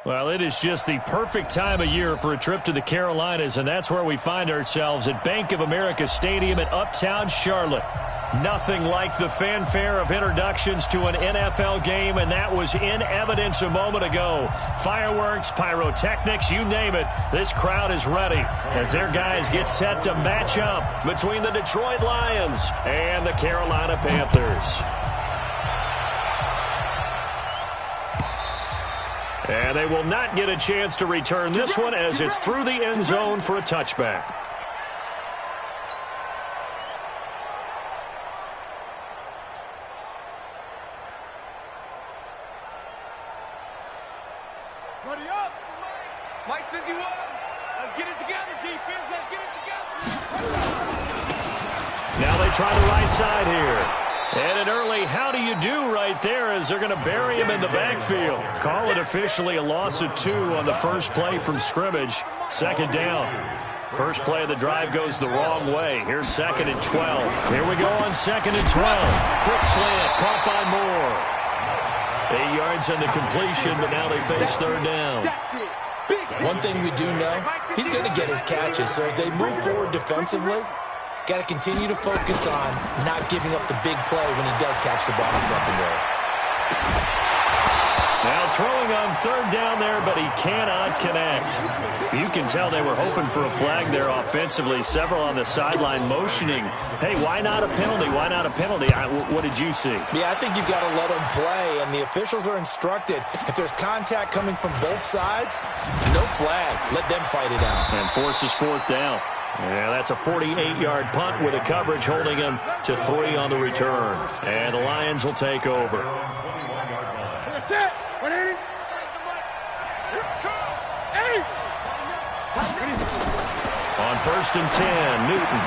Well, it is just the perfect time of year for a trip to the Carolinas, and that's where we find ourselves at Bank of America Stadium in Uptown Charlotte. Nothing like the fanfare of introductions to an NFL game, and that was in evidence a moment ago. Fireworks, pyrotechnics, you name it, this crowd is ready as their guys get set to match up between the Detroit Lions and the Carolina Panthers. And they will not get a chance to return this one as it's through the end zone for a touchback. Ready up. Mike 51. Let's get it together, defense. Let's get it together. Now they try the right side here. And an early how do you do right there as they're going to bury him in the backfield. Call it officially a loss of 2 on the first play from scrimmage. Second down. First play of the drive goes the wrong way. Here's 2nd and 12. Here we go on 2nd and 12. Quick slant, caught by Moore. 8 yards on the completion, but now they face third down. One thing we do know, he's going to get his catches. So as they move forward defensively, got to continue to focus on not giving up the big play when he does catch the ball in secondary. Now throwing on third down there, but he cannot connect. You can tell they were hoping for a flag there offensively. Several on the sideline motioning. Hey, why not a penalty? Why not a penalty? What did you see? Yeah, I think you've got to let him play, and the officials are instructed. If there's contact coming from both sides, no flag. Let them fight it out. And forces fourth down. Yeah, that's a 48-yard punt with a coverage holding him to 3 on the return. And the Lions will take over. That's it. 180. On 1st and 10, Newton.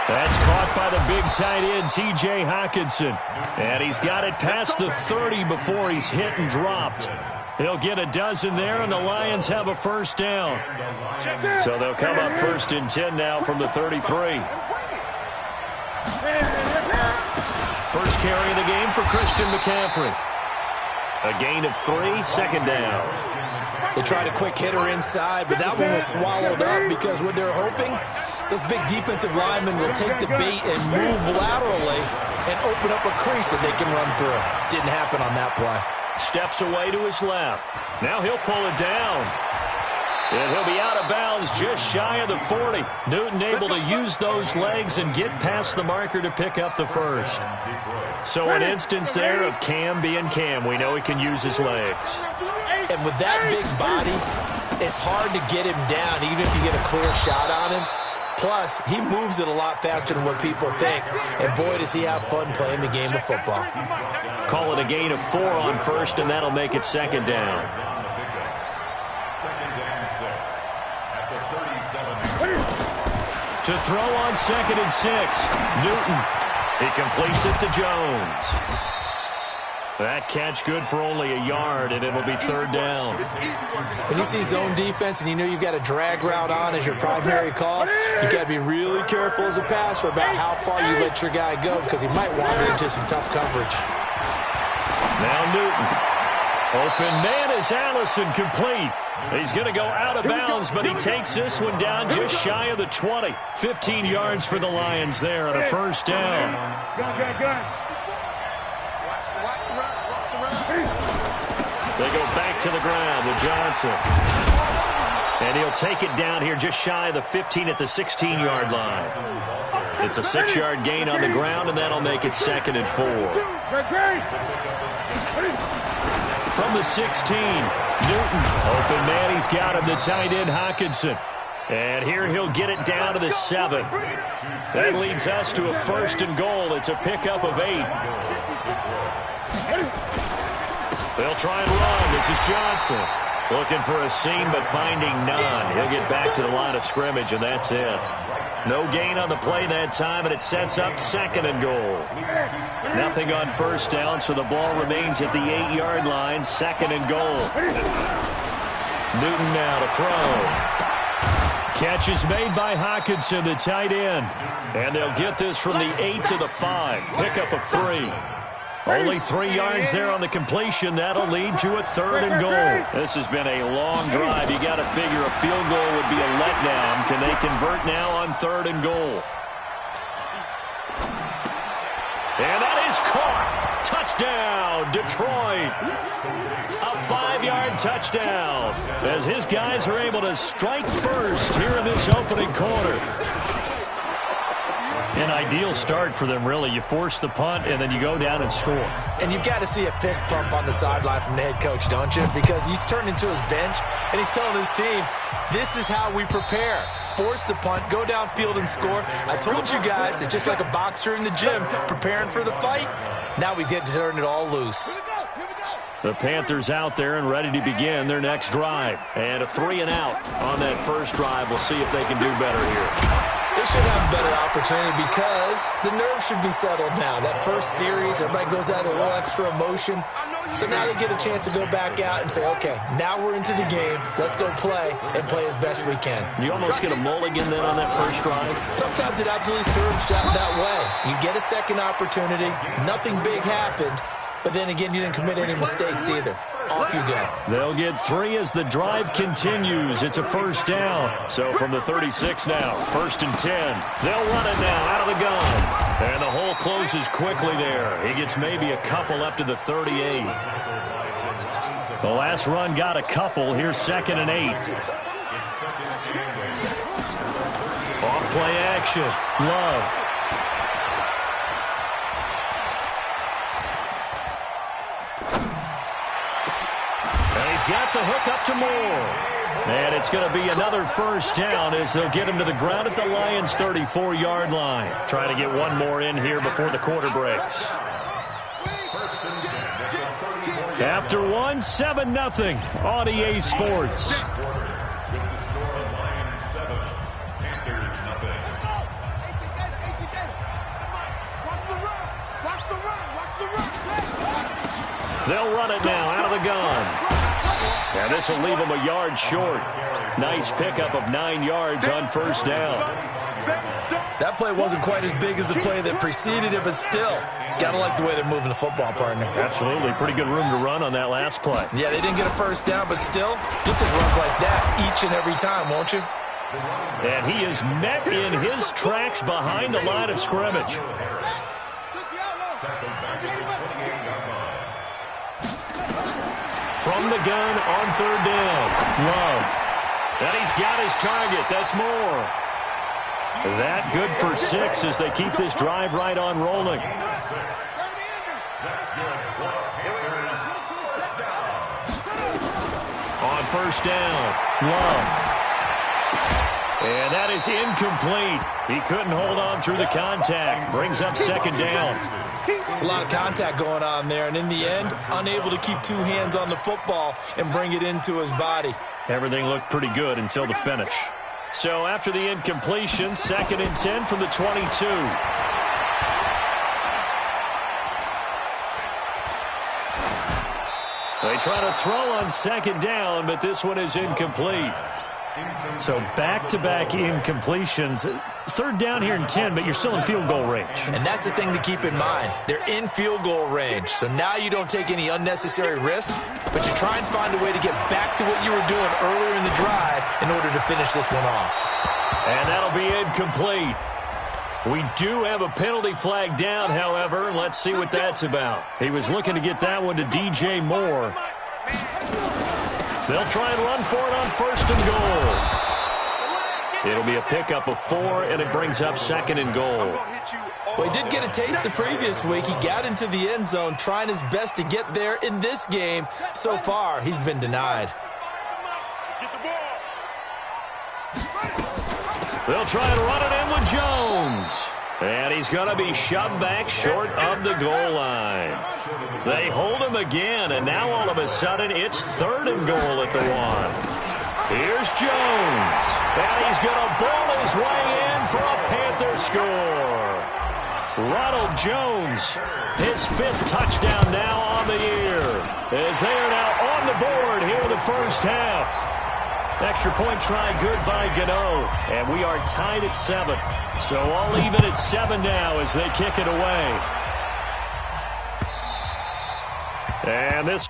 That's caught by the big tight end, T.J. Hockenson. And he's got it past the 30 before he's hit and dropped. He'll get a dozen there, and the Lions have a first down. So they'll come up 1st and 10 now from the 33. First carry of the game for Christian McCaffrey. A gain of 3, second down. They tried a quick hitter inside, but that one was swallowed up because what they're hoping, those big defensive linemen will take the bait and move laterally and open up a crease that they can run through. Didn't happen on that play. Steps away to his left. Now he'll pull it down. And he'll be out of bounds just shy of the 40. Newton able to use those legs and get past the marker to pick up the first. So an instance there of Cam being Cam. We know he can use his legs. And with that big body, it's hard to get him down even if you get a clear shot on him. Plus, he moves it a lot faster than what people think. And boy, does he have fun playing the game of football. Call it a gain of 4 on first, and that'll make it second down. To throw on 2nd and 6, Newton. He completes it to Jones. That catch good for only a yard, and it'll be third down. When you see zone defense and you know you've got a drag route on as your primary call, you've got to be really careful as a passer about how far you let your guy go because he might wander into some tough coverage. Now Newton. Open man is Allison, complete. He's going to go out of bounds, but he takes this one down just shy of the 20. 15 yards for the Lions there on a first down. They go back to the ground with Johnson. And he'll take it down here just shy of the 15 at the 16-yard line. It's a 6-yard gain on the ground, and that'll make it 2nd and 4. From the 16, Newton. Open man, he's got him, the tight end Hockenson. And here he'll get it down to the 7. That leads us to a 1st and goal. It's a pickup of 8. They'll try and run. This is Johnson. Looking for a seam, but finding none. He'll get back to the line of scrimmage, and that's it. No gain on the play that time, and it sets up 2nd and goal. Nothing on first down, so the ball remains at the 8-yard line. 2nd and goal. Newton now to throw. Catch is made by Hockenson, the tight end. And they'll get this from the 8 to the 5. Pickup of 3. Only 3 yards there on the completion. That'll lead to a 3rd and goal. This has been a long drive. You got to figure a field goal would be a letdown. Can they convert now on 3rd and goal? And that is caught. Touchdown, Detroit. A 5-yard touchdown as his guys are able to strike first here in this opening quarter. An ideal start for them, really. You force the punt, and then you go down and score. And you've got to see a fist pump on the sideline from the head coach, don't you? Because he's turned into his bench, and he's telling his team, this is how we prepare. Force the punt, go downfield and score. I told you guys, it's just like a boxer in the gym preparing for the fight. Now we get to turn it all loose. The Panthers out there and ready to begin their next drive. And a 3-and-out on that first drive. We'll see if they can do better here. They should have a better opportunity because the nerves should be settled now. That first series, everybody goes out with a little extra emotion. So now they get a chance to go back out and say, okay, now we're into the game. Let's go play and play as best we can. You almost get a mulligan then on that first drive? Sometimes it absolutely serves that way. You get a second opportunity. Nothing big happened. But then again, you didn't commit any mistakes either. Off you go. They'll get 3 as the drive continues. It's a first down. So from the 36 now, 1st and 10. They'll run it now out of the gun. And the hole closes quickly there. He gets maybe a couple up to the 38. The last run got a couple. Here's 2nd and 8. Off play action. Love. Got the hook up to Moore. And it's going to be another first down as they'll get him to the ground at the Lions' 34-yard line. Trying to get one more in here before the quarter breaks. After 1, 7-0 on EA Sports. They'll run it now out of the gun. And this will leave them a yard short. Nice pickup of 9 yards on first down. That play wasn't quite as big as the play that preceded it, but still, got to like the way they're moving the football, partner. Absolutely. Pretty good room to run on that last play. Yeah, they didn't get a first down, but still, you'll take runs like that each and every time, won't you? And he is met in his tracks behind the line of scrimmage. From the gun on 3rd down. Love. And he's got his target. That's Moore. That good for 6 as they keep this drive right on rolling. On first down, Love. And that is incomplete. He couldn't hold on through the contact. Brings up 2nd down. It's a lot of contact going on there, and in the end, unable to keep 2 hands on the football and bring it into his body. Everything looked pretty good until the finish. So after the incompletion, 2nd and 10 from the 22. They try to throw on 2nd down, but this one is incomplete. So back-to-back incompletions. 3rd down here in 10, but you're still in field goal range. And that's the thing to keep in mind. They're in field goal range. So now you don't take any unnecessary risks, but you try and find a way to get back to what you were doing earlier in the drive in order to finish this one off. And that'll be incomplete. We do have a penalty flag down, however. Let's see what that's about. He was looking to get that one to DJ Moore. They'll try and run for it on 1st and goal. It'll be a pickup of 4, and it brings up 2nd and goal. Well, he did get a taste the previous week. He got into the end zone, trying his best to get there in this game. So far, he's been denied. They'll try and run it in with Jones. And he's going to be shoved back short of the goal line. They hold him again, and now all of a sudden it's 3rd and goal at the 1. Here's Jones. And he's going to ball his way in for a Panther score. Ronald Jones, his 5th touchdown now on the year, as they are now on the board here in the first half. Extra point try good by Gano, and we are tied at 7. So all even at 7 now as they kick it away. And this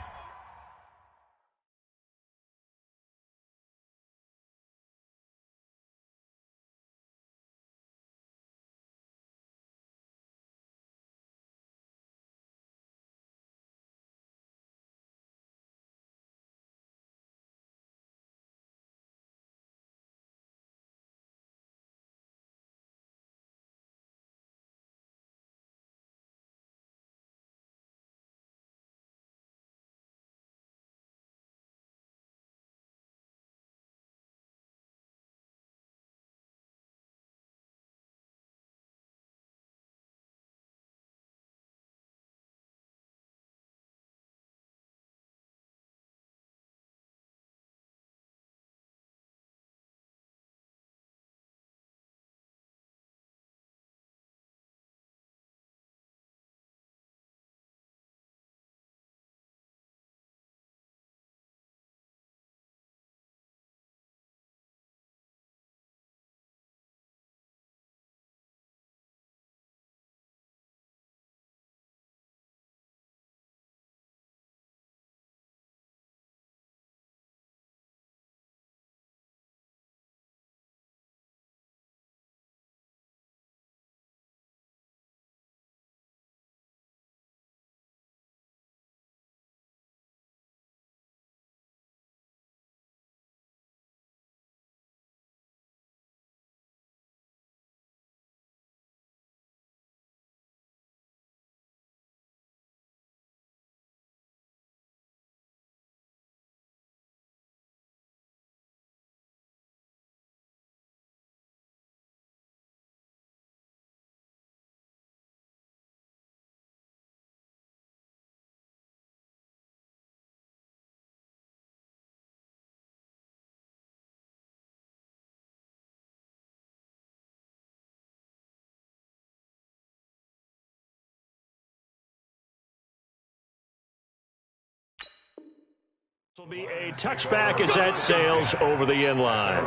will be a touchback as that sails over the end line.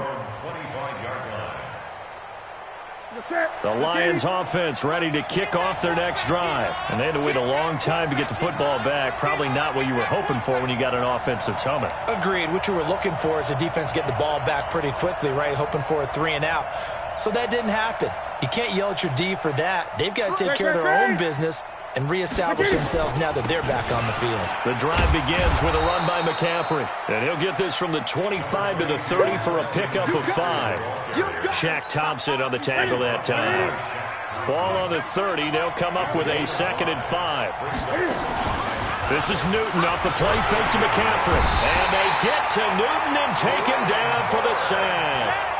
The Lions offense ready to kick off their next drive. And they had to wait a long time to get the football back. Probably not what you were hoping for when you got an offense that's humming. Agreed. What you were looking for is the defense getting the ball back pretty quickly, right? Hoping for a 3-and-out. So that didn't happen. You can't yell at your D for that. They've got to take care of their own business and reestablish themselves now that they're back on the field. The drive begins with a run by McCaffrey. And he'll get this from the 25 to the 30 for a pickup of 5. Shaq Thompson on the tackle that time. Ball on the 30. They'll come up with a 2nd and 5. This is Newton off the play fake to McCaffrey. And they get to Newton and take him down for the sack.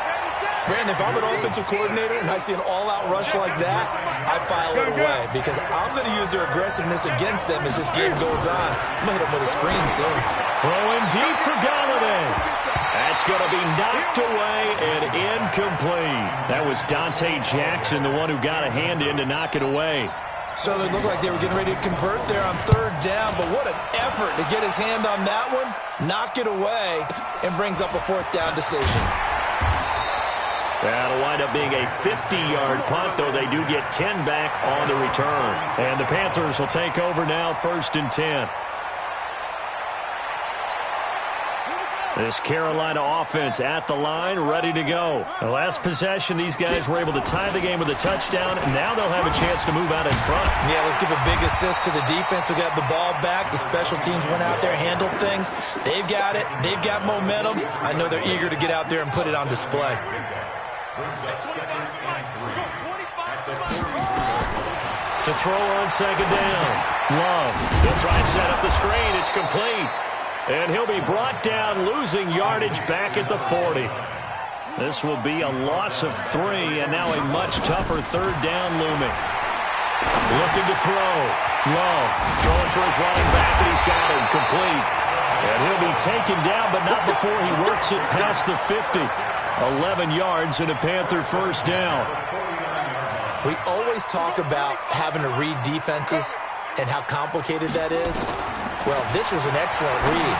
Brandon, if I'm an offensive coordinator and I see an all-out rush like that, I file it away because I'm going to use their aggressiveness against them as this game goes on. I'm going to hit them with a screen soon. Throwing deep for Galladay. That's going to be knocked away and incomplete. That was Dante Jackson, the one who got a hand in to knock it away. So it looked like they were getting ready to convert there on 3rd down, but what an effort to get his hand on that one, knock it away, and brings up a 4th down decision. That'll wind up being a 50-yard punt, though they do get 10 back on the return. And the Panthers will take over now, 1st and 10. This Carolina offense at the line, ready to go. The last possession, these guys were able to tie the game with a touchdown, and now they'll have a chance to move out in front. Yeah, let's give a big assist to the defense who got the ball back. The special teams went out there, handled things. They've got it. They've got momentum. I know they're eager to get out there and put it on display. To throw on 2nd down. Love. He'll try and set up the screen. It's complete. And he'll be brought down, losing yardage back at the 40. This will be a loss of 3, and now a much tougher 3rd down looming. Looking to throw. Love throwing for his running back, and he's got him complete. And he'll be taken down, but not before he works it past the 50. 11 yards and a Panther 1st down. We always talk about having to read defenses and how complicated that is. Well, this was an excellent read.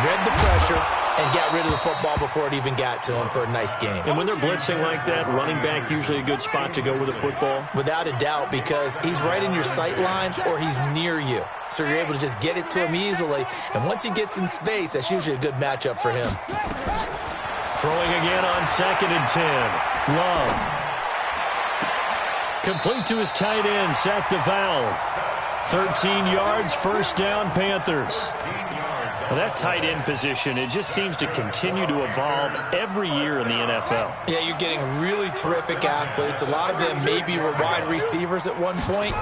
Read the pressure, and got rid of the football before it even got to him for a nice game. And when they're blitzing like that, running back usually a good spot to go with the football? Without a doubt, because he's right in your sight line or he's near you. So you're able to just get it to him easily. And once he gets in space, that's usually a good matchup for him. Throwing again on 2nd and 10. Love. Complete to his tight end, Zach DeValve. 13 yards, first down, Panthers. Well, that tight end position, it just seems to continue to evolve every year in the NFL. Yeah, you're getting really terrific athletes. A lot of them maybe were wide receivers at one point.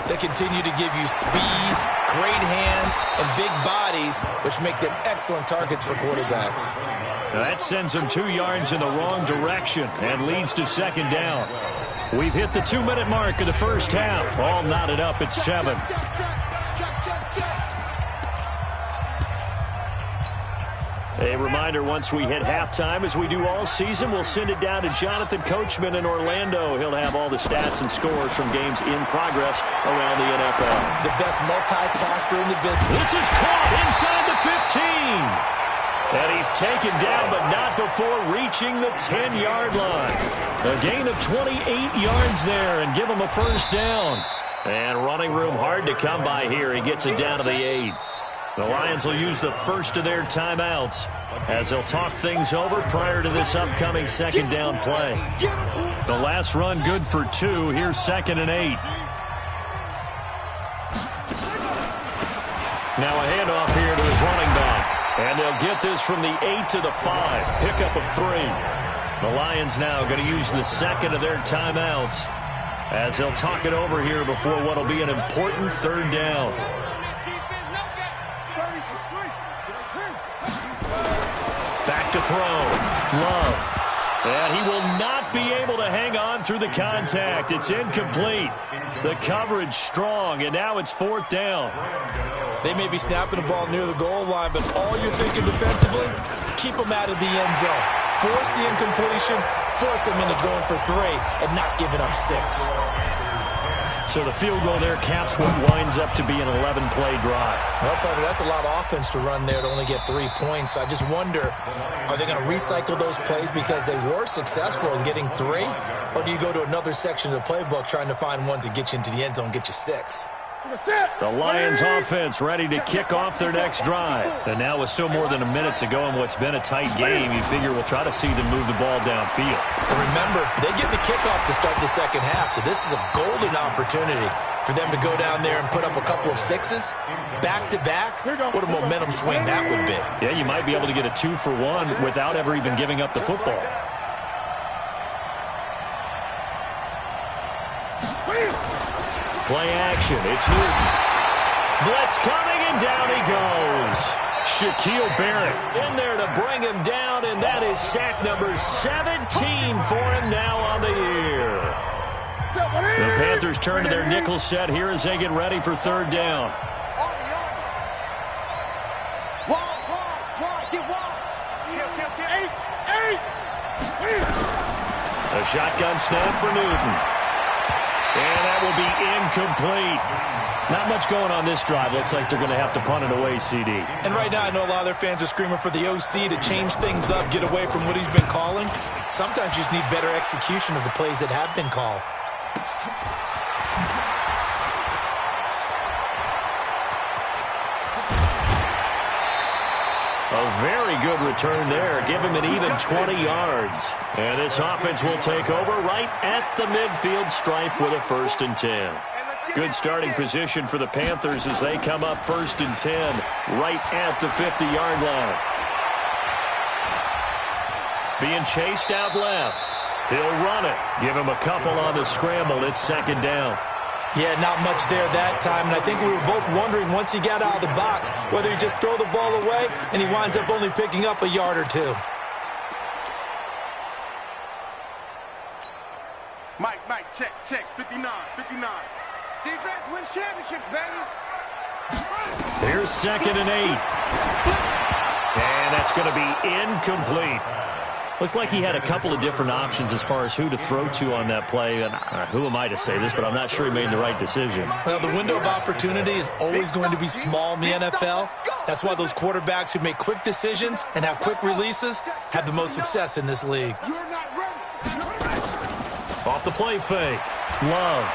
They continue to give you speed, great hands, and big bodies, which make them excellent targets for quarterbacks. Now that sends them 2 yards in the wrong direction and leads to 2nd down. We've hit the 2-minute mark of the first half. All knotted up at 7. A reminder, once we hit halftime, as we do all season, we'll send it down to Jonathan Coachman in Orlando. He'll have all the stats and scores from games in progress around the NFL. The best multitasker in the business. This is caught inside the 15. And he's taken down, but not before reaching the 10-yard line. A gain of 28 yards there and give him a first down. And running room hard to come by here. He gets it down to the 8. The Lions will use the first of their timeouts as they'll talk things over prior to this upcoming 2nd down play. The last run good for 2. Here's 2nd and 8. Now a handoff here to his running back. And they'll get this from the 8 to the 5. Pickup of 3. The Lions now going to use the second of their timeouts as they'll talk it over here before what will be an important 3rd down. Back to throw. Love. And he will not be able to hang on through the contact. It's incomplete. The coverage strong, and now it's 4th down. They may be snapping the ball near the goal line, but all you're thinking defensively, keep them out of the end zone. Force the incompletion, force them into going for 3, and not giving up 6. So the field goal there caps what winds up to be an 11-play drive. Well, Parker, that's a lot of offense to run there to only get 3 points. So I just wonder, are they going to recycle those plays because they were successful in getting 3? Or do you go to another section of the playbook trying to find ones that get you into the end zone and get you 6? The Lions offense ready to kick off their next drive. And now with still more than a minute to go in what's been a tight game, you figure we'll try to see them move the ball downfield. And remember, they get the kickoff to start the second half, so this is a golden opportunity for them to go down there and put up a couple of 6s back-to-back. What a momentum swing that would be. Yeah, you might be able to get a 2-for-1 without ever even giving up the football. Play action. It's Newton. Blitz coming, and down he goes. Shaquille Barrett in there to bring him down, and that is sack number 17 for him now on the year. The Panthers turn to their nickel set here as they get ready for 3rd down. A shotgun snap for Newton. And that will be incomplete. Not much going on this drive. Looks like they're going to have to punt it away, CD. And right now, I know a lot of their fans are screaming for the OC to change things up, get away from what he's been calling. Sometimes you just need better execution of the plays that have been called. A very good return there. Give him an even 20 yards. And this offense will take over right at the midfield stripe with a 1st and 10. Good starting position for the Panthers as they come up 1st and 10 right at the 50-yard line. Being chased out left. He'll run it. Give him a couple on the scramble. It's 2nd down. Yeah, not much there that time, and I think we were both wondering once he got out of the box whether he just throw the ball away and he winds up only picking up a yard or 2. Mike, check, 59. Defense wins championships, baby. Here's 2nd and 8. And that's going to be incomplete. Looked like he had a couple of different options as far as who to throw to on that play. And who am I to say this, but I'm not sure he made the right decision. Well, the window of opportunity is always going to be small in the NFL. That's why those quarterbacks who make quick decisions and have quick releases have the most success in this league. Off the play fake. Love.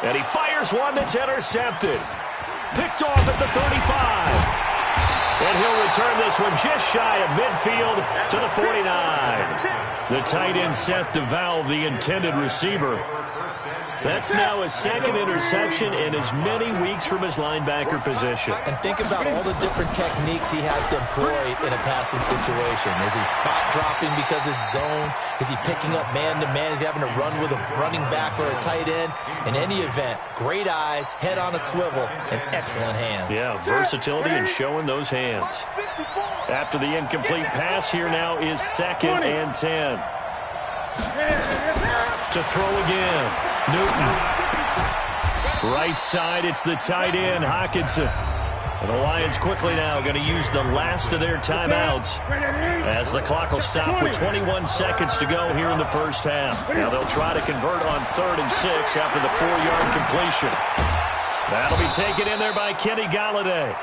And he fires one that's intercepted. Picked off at the 35. And he'll return this one just shy of midfield to the 49. The tight end set to valve the intended receiver. That's now his second interception in as many weeks from his linebacker position. And think about all the different techniques he has to employ in a passing situation. Is he spot dropping because it's zone? Is he picking up man-to-man? Is he having to run with a running back or a tight end? In any event, great eyes, head on a swivel, and excellent hands. Yeah, versatility and showing those hands. After the incomplete pass, here now is 2nd and 10. To throw again. Newton. Right side, it's the tight end, Hockenson. And the Lions quickly now going to use the last of their timeouts as the clock will stop with 21 seconds to go here in the first half. Now they'll try to convert on 3rd and 6 after the 4-yard completion. That'll be taken in there by Kenny Golladay.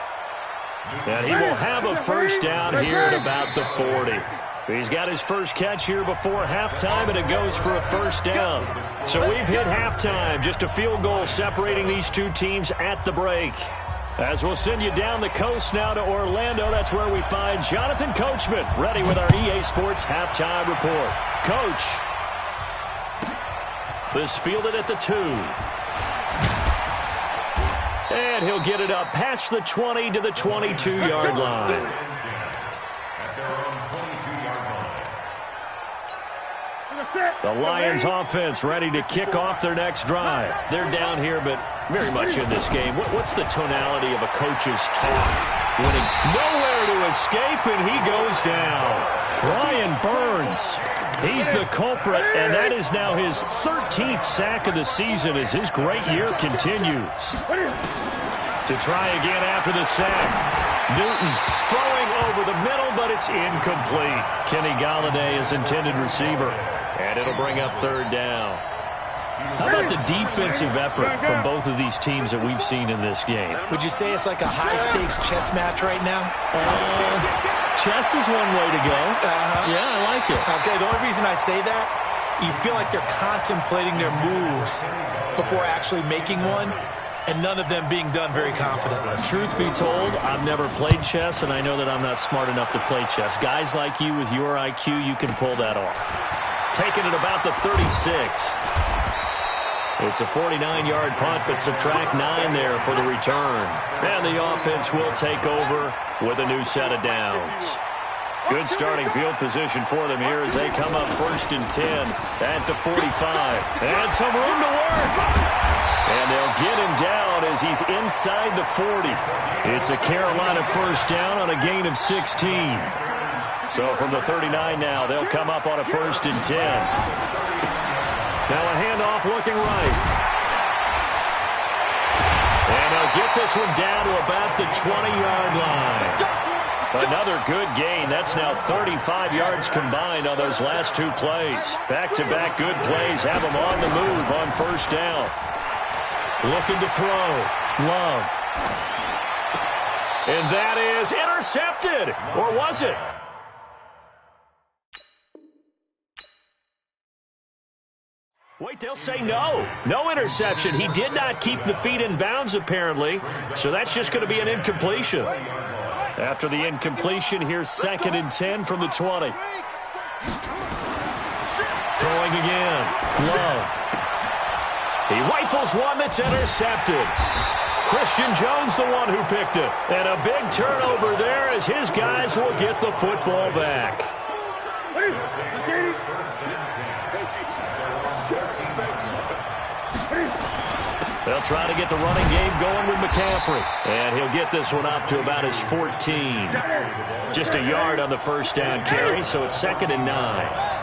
And he will have a first down here at about the 40. He's got his first catch here before halftime, and it goes for a first down. So we've hit halftime. Just a field goal separating these two teams at the break. As we'll send you down the coast now to Orlando, that's where we find Jonathan Coachman, ready with our EA Sports halftime report. Coach. This fielded at the 2. And he'll get it up past the 20 to the 22-yard line. The Lions offense ready to kick off their next drive. They're down here, but very much in this game. What's the tonality of a coach's talk? Winning nowhere to escape, and he goes down. Brian Burns, he's the culprit, and that is now his 13th sack of the season as his great year continues. To try again after the sack. Newton throwing over the middle, but it's incomplete. Kenny Golladay is intended receiver. And it'll bring up 3rd down. How about the defensive effort from both of these teams that we've seen in this game? Would you say it's like a high-stakes chess match right now? Chess is one way to go. Yeah, I like it. Okay, the only reason I say that, you feel like they're contemplating their moves before actually making one, and none of them being done very confidently. Truth be told, I've never played chess, and I know that I'm not smart enough to play chess. Guys like you with your IQ, you can pull that off. Taking it about the 36. It's a 49-yard punt, but subtract 9 there for the return. And the offense will take over with a new set of downs. Good starting field position for them here as they come up 1st and 10 at the 45. And some room to work. And they'll get him down as he's inside the 40. It's a Carolina first down on a gain of 16. So from the 39 now, they'll come up on a 1st and 10. Now a handoff looking right. And they'll get this one down to about the 20-yard line. Another good gain. That's now 35 yards combined on those last 2 plays. Back-to-back good plays have them on the move on 1st down. Looking to throw. Love. And that is intercepted. Or was it? Wait, they'll say no. No interception. He did not keep the feet in bounds, apparently. So that's just going to be an incompletion. After the incompletion, here's 2nd and 10 from the 20. Throwing again. Love. He rifles one that's intercepted. Christian Jones, the one who picked it. And a big turnover there as his guys will get the football back. They'll try to get the running game going with McCaffrey. And he'll get this one up to about his 14. Just a yard on the first down carry, so it's 2nd and 9.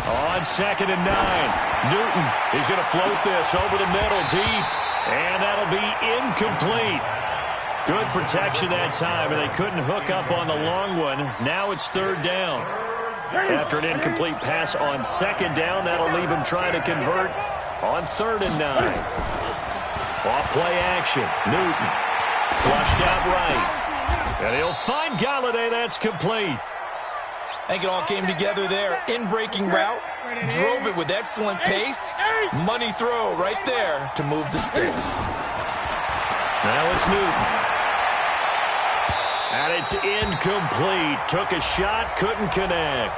On 2nd and 9. Newton is going to float this over the middle deep. And that'll be incomplete. Good protection that time, and they couldn't hook up on the long one. Now it's 3rd down. After an incomplete pass on 2nd down, that'll leave him trying to convert on 3rd and 9. Off play action. Newton flushed out right. And he'll find Galladay. That's complete. I think it all came together there. In-breaking route, drove it with excellent pace. Money throw right there to move the sticks. Now it's Newton. And it's incomplete. Took a shot, couldn't connect.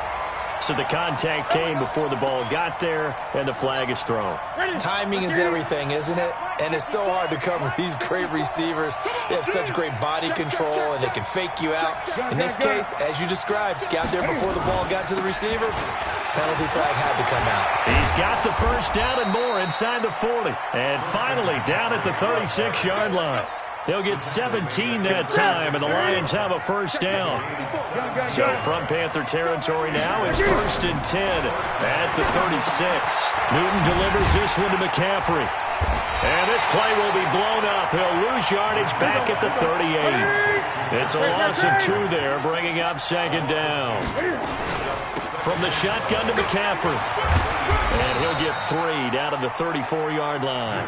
So the contact came before the ball got there, and the flag is thrown. Timing is everything, isn't it? And it's so hard to cover these great receivers. They have such great body control, and they can fake you out. In this case, as you described, got there before the ball got to the receiver. Penalty flag had to come out. He's got the 1st down and more inside the 40. And finally down at the 36-yard line. He'll get 17 that time, and the Lions have a 1st down. So from Panther territory now, it's 1st and 10 at the 36. Newton delivers this one to McCaffrey. And this play will be blown up. He'll lose yardage back at the 38. It's a loss of 2 there, bringing up 2nd down. From the shotgun to McCaffrey. And he'll get 3 down to the 34-yard line.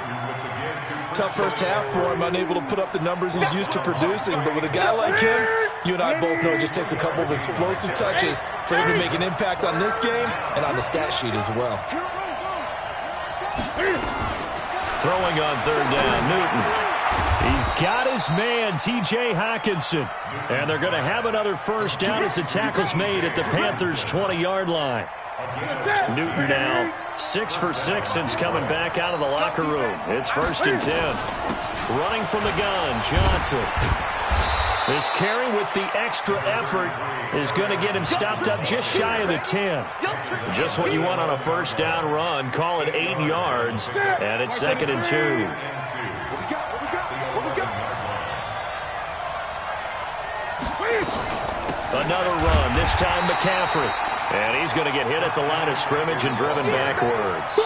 Tough first half for him, unable to put up the numbers he's used to producing. But with a guy like him, you and I both know it just takes a couple of explosive touches for him to make an impact on this game and on the stat sheet as well. Throwing on 3rd down, Newton. He's got his man, T.J. Hockenson. And they're going to have another 1st down as the tackle's made at the Panthers' 20-yard line. Newton now 6 for 6 since coming back out of the locker room. It's 1st and 10. Running from the gun, Johnson. This carry with the extra effort is going to get him stopped up just shy of the 10. Just what you want on a 1st down run. Call it 8 yards, and it's 2nd and 2. Another run, this time McCaffrey. And he's going to get hit at the line of scrimmage and driven backwards.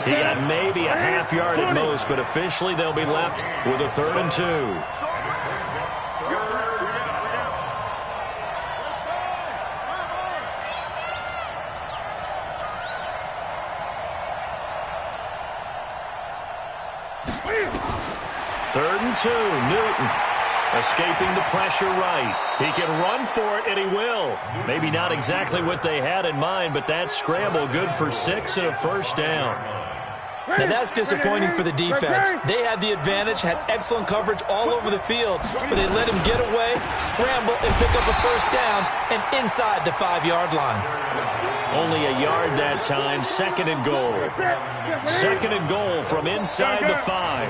He got maybe a half yard at most, but officially they'll be left with a 3rd and 2. Third and 2, Newton. Escaping the pressure right. He can run for it, and he will. Maybe not exactly what they had in mind, but that scramble good for 6 and a 1st down. Now that's disappointing for the defense. They had the advantage, had excellent coverage all over the field, but they let him get away, scramble, and pick up a 1st down, and inside the 5-yard line. Only a yard that time, 2nd and goal. 2nd and goal from inside the 5.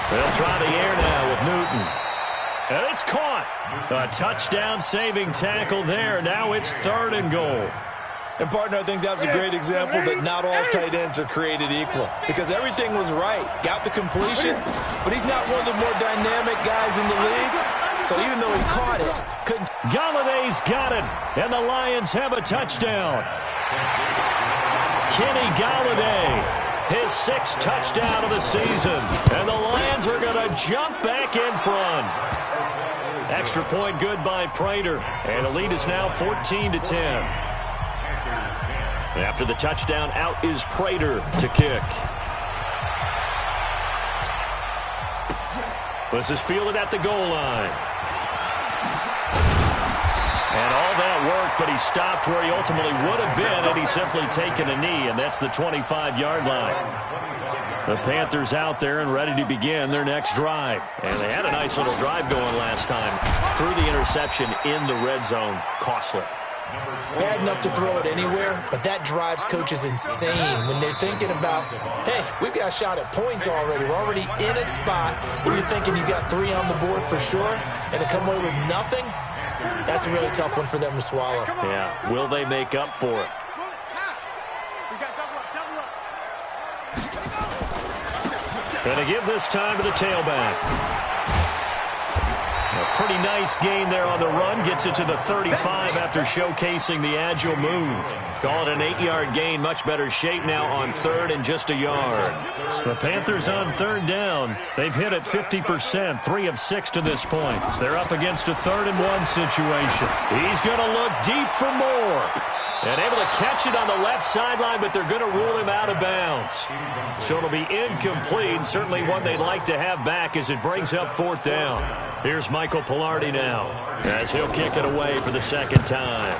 They'll try the air now with Newton. And it's caught. A touchdown-saving tackle there. Now it's 3rd and goal. And, partner, I think that was a great example that not all tight ends are created equal. Because everything was right. Got the completion, but he's not one of the more dynamic guys in the league. So even though he caught it, couldn't. Galladay's got it. And the Lions have a touchdown. Kenny Galladay. His 6th touchdown of the season. And the Lions are going to jump back in front. Extra point good by Prater. And the lead is now 14-10. After the touchdown, out is Prater to kick. This is fielded at the goal line. And all that worked, but he stopped where he ultimately would have been had he simply taken a knee, and that's the 25-yard line. The Panthers out there and ready to begin their next drive. And they had a nice little drive going last time. Threw the interception in the red zone. Costly. Bad enough to throw it anywhere, but that drives coaches insane when they're thinking about, hey, we've got a shot at points already. We're already in a spot where you're thinking you got 3 on the board for sure, and to come away with nothing, that's a really tough one for them to swallow. Yeah, will they make up for it? Going to give this time to the tailback. A pretty nice gain there on the run. Gets it to the 35 after showcasing the agile move. Call it an 8-yard gain. Much better shape now on third and just a yard. The Panthers on third down. They've hit it 50%, 3 of 6 to this point. They're up against a 3rd-and-1 situation. He's going to look deep for more. And able to catch it on the left sideline, but they're going to rule him out of bounds. So it'll be incomplete. Certainly one they'd like to have back as it brings up 4th down. Here's Michael Pilardi now as he'll kick it away for the 2nd time.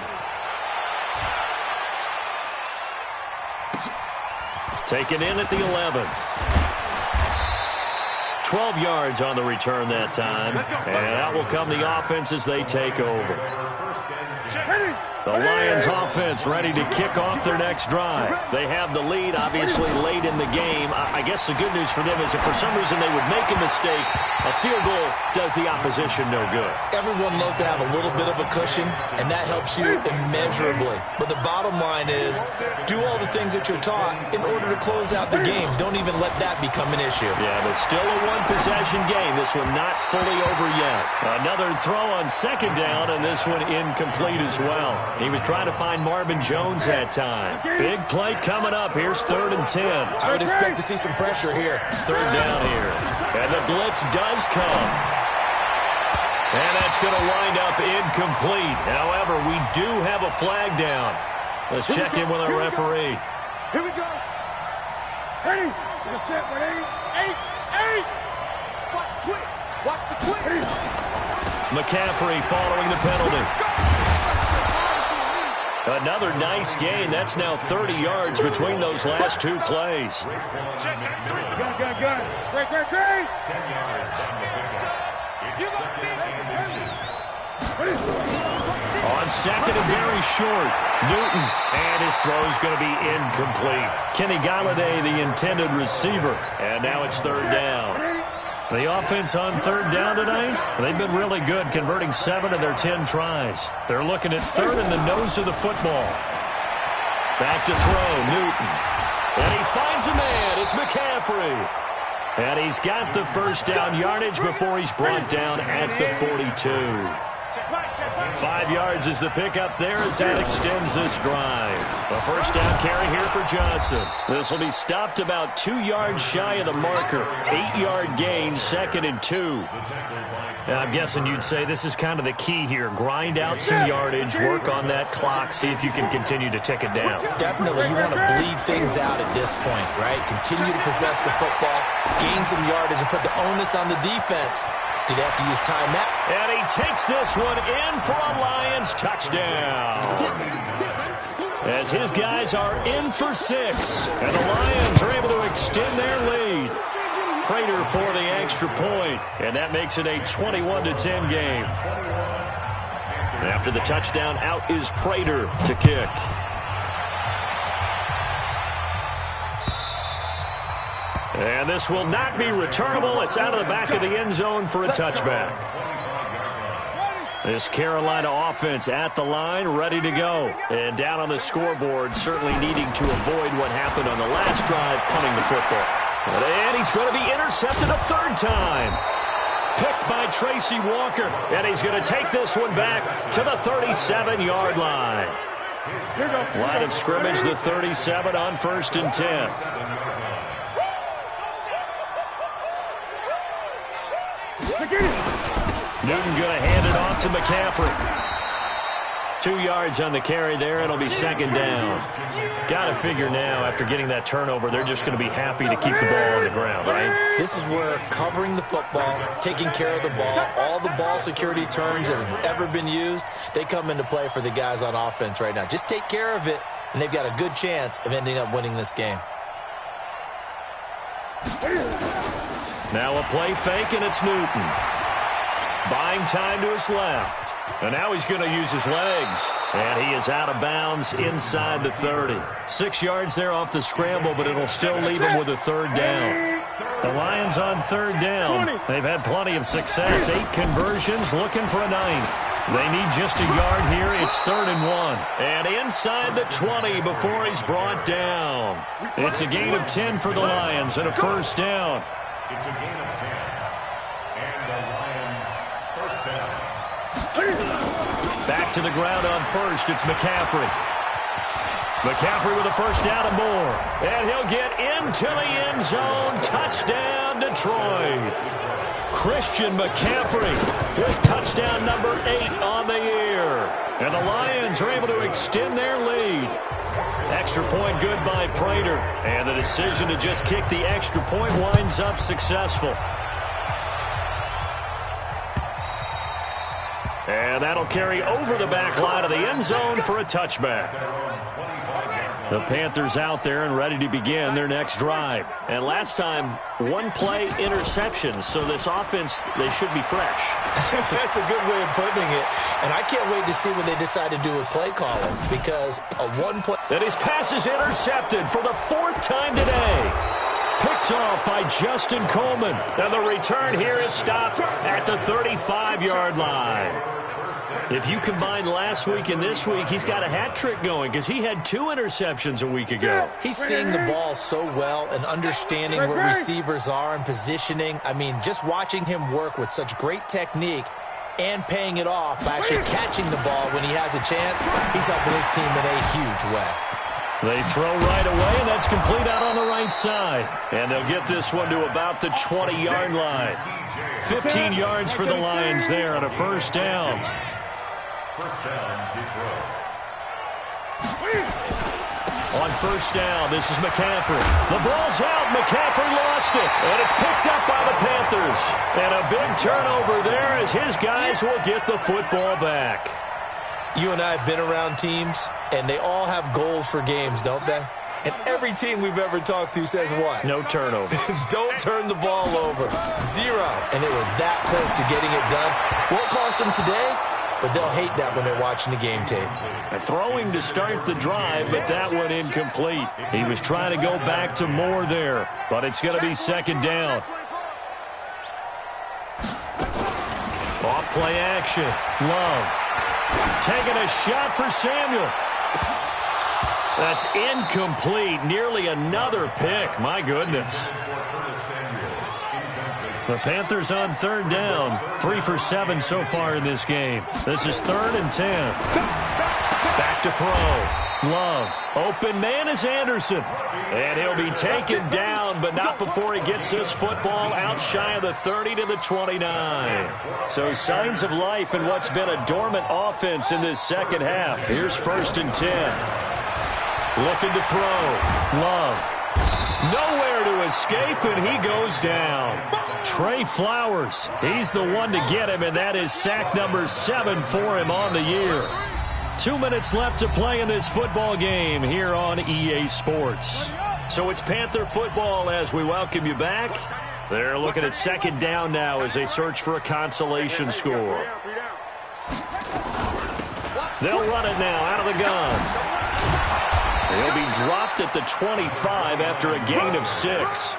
Taken in at the 11. 12 yards on the return that time. And out will come the offense as they take over. The Lions offense ready to kick off their next drive. They have the lead, obviously, late in the game. I guess the good news for them is if for some reason they would make a mistake, a field goal does the opposition no good. Everyone loves to have a little bit of a cushion, and that helps you immeasurably. But the bottom line is, do all the things that you're taught in order to close out the game. Don't even let that become an issue. Yeah, but still a one-possession game. This one not fully over yet. Another throw on 2nd down, and this one incomplete as well. He was trying to find Marvin Jones that time. Big play coming up. Here's 3rd and 10. I would expect to see some pressure here. 3rd down here. And the blitz does come. And that's going to wind up incomplete. However, we do have a flag down. Let's check in with our referee. Here we go. Ready? Set, ready? 8. Watch the twitch. Watch the twitch. McCaffrey following the penalty. Another nice gain. That's now 30 yards between those last 2 plays. Good. Great. 10 yards on the pickup. On 2nd and very short, Newton, and his throw's going to be incomplete. Kenny Galladay, the intended receiver, and now it's 3rd down. The offense on 3rd down tonight, they've been really good, converting 7 of their 10 tries. They're looking at 3rd in the nose of the football. Back to throw, Newton. And he finds a man. It's McCaffrey. And he's got the 1st down yardage before he's brought down at the 42. 5 yards is the pickup there as that extends this drive. A 1st down carry here for Johnson. This will be stopped about 2 yards shy of the marker. 8-yard gain, 2nd and 2. Now, I'm guessing you'd say this is kind of the key here. Grind out some yardage, work on that clock, see if you can continue to tick it down. Definitely, you want to bleed things out at this point, right? Continue to possess the football, gain some yardage, and put the onus on the defense. Do they have to use timeout? And he takes this one in for a Lions touchdown. As his guys are in for 6. And the Lions are able to extend their lead. Prater for the extra point. And that makes it a 21-10 game. After the touchdown, out is Prater to kick. And this will not be returnable. It's out of the back of the end zone for a touchback. This Carolina offense at the line, ready to go. And down on the scoreboard, certainly needing to avoid what happened on the last drive, punting the football. And he's going to be intercepted a 3rd time. Picked by Tracy Walker. And he's going to take this one back to the 37-yard line. Line of scrimmage, the 37 on 1st and 10. Newton going to hand it off to McCaffrey. 2 yards on the carry there. It'll be 2nd down. Got to figure now, after getting that turnover, they're just going to be happy to keep the ball on the ground, right? This is where covering the football, taking care of the ball, all the ball security terms that have ever been used, they come into play for the guys on offense right now. Just take care of it, and they've got a good chance of ending up winning this game. Now a play fake, and it's Newton. Buying time to his left. And now he's going to use his legs. And he is out of bounds inside the 30. 6 yards there off the scramble, but it'll still leave him with a 3rd down. The Lions on 3rd down. They've had plenty of success. 8 conversions, looking for a 9th. They need just a yard here. It's 3rd and 1. And inside the 20 before he's brought down. It's a gain of 10 for the Lions and a 1st down. It's a gain of 10. And the Lions Back to the ground on first. It's McCaffrey. McCaffrey with a first down and more. And he'll get into the end zone. Touchdown, Detroit. Christian McCaffrey with touchdown number 8 on the year. And the Lions are able to extend their lead. Extra point good by Prater. And the decision to just kick the extra point winds up successful. And that'll carry over the back line of the end zone for a touchback. The Panthers out there and ready to begin their next drive. And last time, one play interceptions. So this offense, they should be fresh. That's a good way of putting it. And I can't wait to see what they decide to do with play calling. Because a one play... And his pass is intercepted for the 4th time today. Picked off by Justin Coleman. And the return here is stopped at the 35-yard line. If you combine last week and this week, he's got a hat trick going because he had 2 interceptions a week ago. He's seeing the ball so well and understanding where receivers are and positioning. I mean, just watching him work with such great technique and paying it off by actually catching the ball when he has a chance, he's helping his team in a huge way. They throw right away, and that's complete out on the right side. And they'll get this one to about the 20-yard line. 15 yards for the Lions there on a first down. First down, Detroit. On first down, this is McCaffrey. The ball's out. McCaffrey lost it. And it's picked up by the Panthers. And a big turnover there as his guys will get the football back. You and I have been around teams, and they all have goals for games, don't they? And every team we've ever talked to says what? No turnover. Don't turn the ball over. 0. And they were that close to getting it done. Won't cost them today, but they'll hate that when they're watching the game tape. Throwing to start the drive, but that one incomplete. He was trying to go back to Moore there, but it's going to be second down. Off play action. Love. Taking a shot for Samuel. That's incomplete. Nearly another pick. My goodness. The Panthers on third down. 3 for 7 so far in this game. This is 3rd and 10. Back to throw. Love. Open man is Anderson. And he'll be taken down, but not before he gets this football out shy of the 30 to the 29. So signs of life in what's been a dormant offense in this second half. Here's 1st and 10. Looking to throw. Love. Nowhere to escape, and he goes down. Trey Flowers, he's the one to get him, and that is sack number 7 for him on the year. 2 minutes left to play in this football game here on EA Sports. So it's Panther football as we welcome you back. They're looking at second down now as they search for a consolation score. They'll run it now out of the gun. He'll be dropped at the 25 after a gain of 6.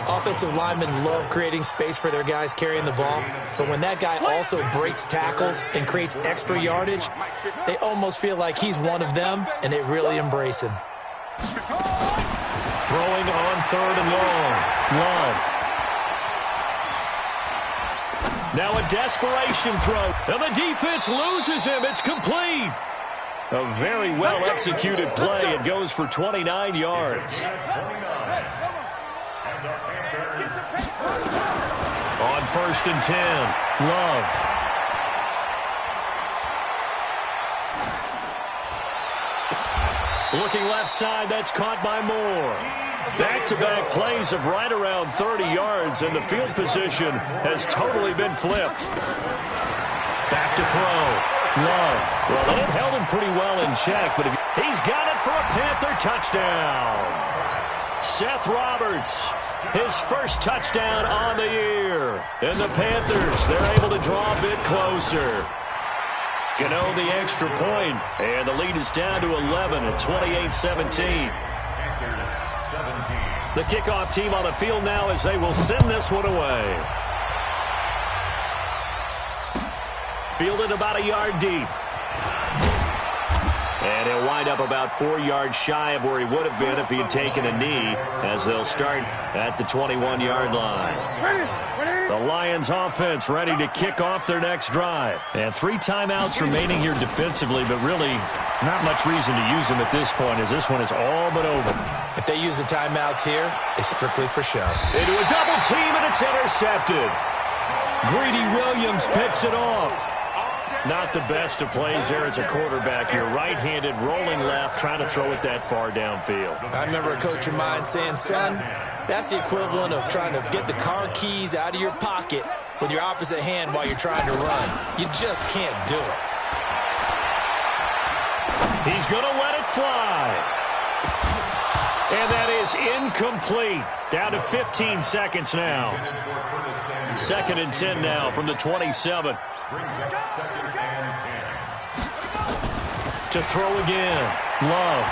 Offensive linemen love creating space for their guys carrying the ball, but when that guy also breaks tackles and creates extra yardage, they almost feel like he's one of them, and they really embrace him. Throwing on 3rd and long. Love. Now a desperation throw, and the defense loses him. It's complete. A very well-executed play. It goes for 29 yards. On 1st and 10, Love. Looking left side, that's caught by Moore. Back-to-back plays of right around 30 yards, and the field position has totally been flipped. Back to throw. Love. Well, they've held him pretty well in check, but he's got it for a Panther touchdown. Seth Roberts, his first touchdown on the year. And the Panthers, they're able to draw a bit closer. Gano the extra point, and the lead is down to 11 at 28-17. The kickoff team on the field now as they will send this one away. Fielded about a yard deep. And he'll wind up about 4 yards shy of where he would have been if he had taken a knee, as they'll start at the 21-yard line. Ready? The Lions offense ready to kick off their next drive. And 3 timeouts remaining here defensively, but really not much reason to use them at this point as this one is all but over. If they use the timeouts here, it's strictly for show. Into a double team, and it's intercepted. Greedy Williams picks it off. Not the best of plays there as a quarterback. You're right-handed, rolling left, trying to throw it that far downfield. I remember a coach of mine saying, son, that's the equivalent of trying to get the car keys out of your pocket with your opposite hand while you're trying to run. You just can't do it. He's going to let it fly. And that is incomplete. Down to 15 seconds now. 2nd and 10 now from the 27. Brings up 2nd and 10. To throw again. Love.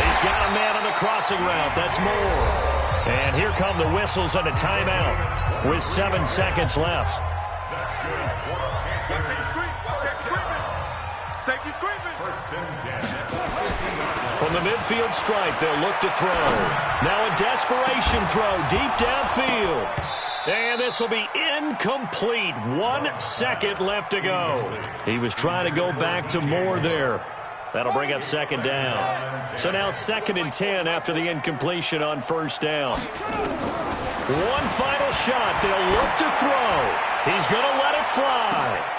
He's got a man on the crossing route. That's Moore. And here come the whistles and a timeout with 7 seconds left. That's good. Safety's creeping. 1st and 10. From the midfield stripe, they'll look to throw. Now a desperation throw deep downfield. And this will be incomplete. 1 second left to go. He was trying to go back to Moore there. That'll bring up 2nd down. So now 2nd and 10 after the incompletion on 1st down. One final shot. They'll look to throw. He's going to let it fly.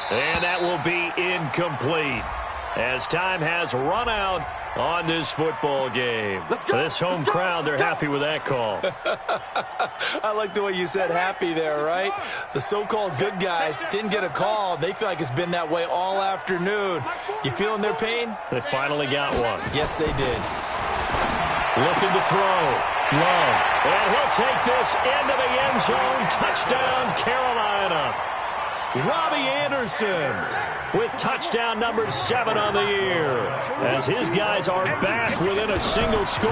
And that will be incomplete as time has run out on this football game. This home crowd, they're happy with that call. I like the way you said happy there, right? The so-called good guys didn't get a call. They feel like it's been that way all afternoon. You feeling their pain? They finally got one. Yes, they did. Looking to throw. Love. And he'll take this into the end zone. Touchdown, Carolina. Robbie Anderson with touchdown number 7 on the year as his guys are back within a single score.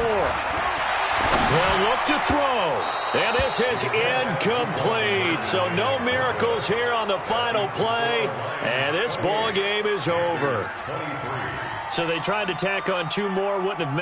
They'll look to throw, and this is incomplete. So no miracles here on the final play, and this ball game is over. So they tried to tack on 2 more, wouldn't have